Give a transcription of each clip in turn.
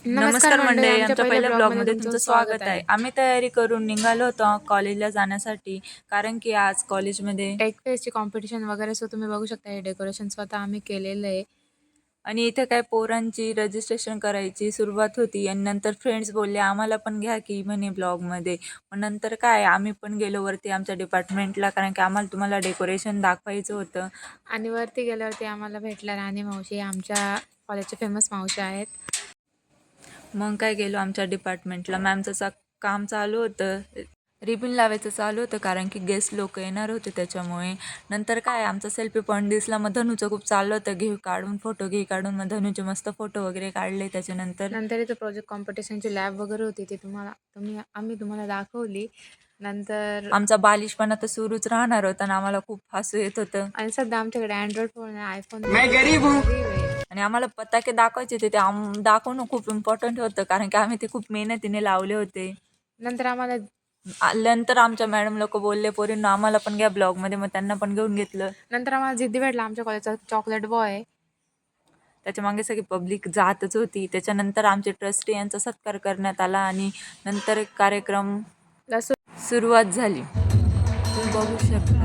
नमस्कार मंडळी, आमच्या आमच्या पहिल्या पहिल्या ब्लॉगमध्ये ब्लॉगमध्ये तुमचं तुमचं स्वागत स्वागत आहे. आहे. आम्ही तयारी करून निघालो होतो कॉलेजला जाण्यासाठी, कारण की आज कॉलेजमध्ये टेक फेस्टची कॉम्पिटिशन वगैरे सो तुम्ही बघू शकता हे डेकोरेशन स्वतः आम्ही केलेलं आहे. आणि इथे काय पोरांची रजिस्ट्रेशन करायची सुरुवात होती आणि नंतर फ्रेंड्स बोलले आम्हाला पण घ्या की म्हणे ब्लॉगमध्ये. मग नंतर काय आम्ही पण गेलो वरती आमच्या डिपार्टमेंटला, कारण की आम्हाला तुम्हाला डेकोरेशन दाखवायचं होतं. आणि वरती गेल्यावरती आम्हाला भेटल्या राणी मावशी, आमच्या कॉलेजचे फेमस मावशी आहेत. मग काय गेलो आमच्या डिपार्टमेंटला, मॅमचं काम चालू होतं, रिबिन लावायचं चालू होतं, कारण की गेस्ट लोक येणार होते त्याच्यामुळे. नंतर काय आमचा सेल्फी पॉईंट दिसला, मग धनूचं खूप चाललं होतं घे काढून फोटो, घे काढून. मग धनूचे मस्त फोटो वगैरे काढले. त्याच्यानंतर नंतर इथं प्रोजेक्ट कॉम्पिटिशनची लॅब वगैरे होती, ती आम्ही तुम्हाला दाखवली. नंतर आमचा बालिशपणा तर सुरूच राहणार होता आणि आम्हाला खूप हसू येत होतं. आणि सध्या आमच्याकडे अँड्रॉइड फोन आहे, आयफोन आणि आम्हाला पताके दाखवायचे होते, ते दाखवणं खूप इम्पॉर्टंट होतं, कारण की आम्ही ते खूप मेहनतीने लावले होते. नंतर आम्हाला नंतर आमच्या मॅडम लोक बोलले पोरींनो आम्हाला पण घ्या ब्लॉगमध्ये, मग त्यांना पण घेऊन घेतलं. जिद्दी भेटला आमच्या कॉलेजचा चॉकलेट बॉय. त्याच्या मागे सगळी पब्लिक जातच होती. त्याच्यानंतर आमचे ट्रस्टी यांचा सत्कार करण्यात आला आणि नंतर कार्यक्रम सुरुवात झाली, तुम्ही बघू शकता.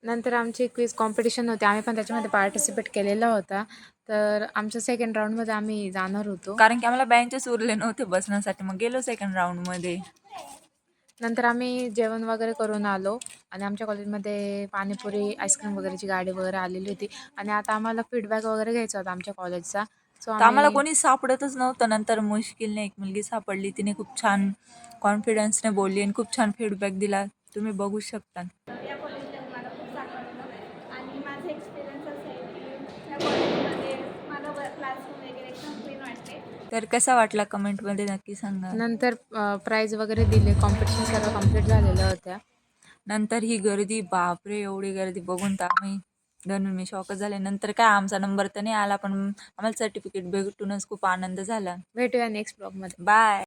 नंतर आमची क्विज कॉम्पिटिशन होती, आम्ही पण त्याच्यामध्ये पार्टिसिपेट केलेला होता. तर आमच्या सेकंड राऊंडमध्ये आम्ही जाणार होतो, कारण की आम्हाला बेंचेस उरले नव्हते बसण्यासाठी. मग गेलो सेकंड राऊंडमध्ये. नंतर आम्ही जेवण वगैरे करून आलो आणि आमच्या कॉलेजमध्ये पाणीपुरी, आईस्क्रीम वगैरेची गाडी वगैरे आलेली होती. आणि आता आम्हाला फीडबॅक वगैरे घ्यायचा होता आमच्या कॉलेजचा. सो तर आम्हाला आम्ही कोणी सापडतच नव्हतं. नंतर मुश्किलने एक मुलगी सापडली, तिने खूप छान कॉन्फिडन्सने बोलली आणि खूप छान फीडबॅक दिला, तुम्ही बघू शकता. या कॉलेजला मला खूप चांगलं वाटलं आणि माझा एक्सपिरियन्स असा आहे की या कॉलेजमध्ये मला क्लासरूम वगैरे एकदम क्लीन वाटते. तर कसा वाटला कमेंटमध्ये नक्की सांगा. नंतर प्राईज वगैरे दिले, कॉम्पिटिशन सर्व कंप्लीट झालेल्या होत्या. नंतर ही गर्दी, बापरे, एवढी गर्दी बघून तर आम्ही धनून मी शॉकच झाले. नंतर काय आमचा नंबर तर नाही आला, पण आम्हाला सर्टिफिकेट भेटूनच खूप आनंद झाला. भेटूया नेक्स्ट ब्लॉगमध्ये. बाय.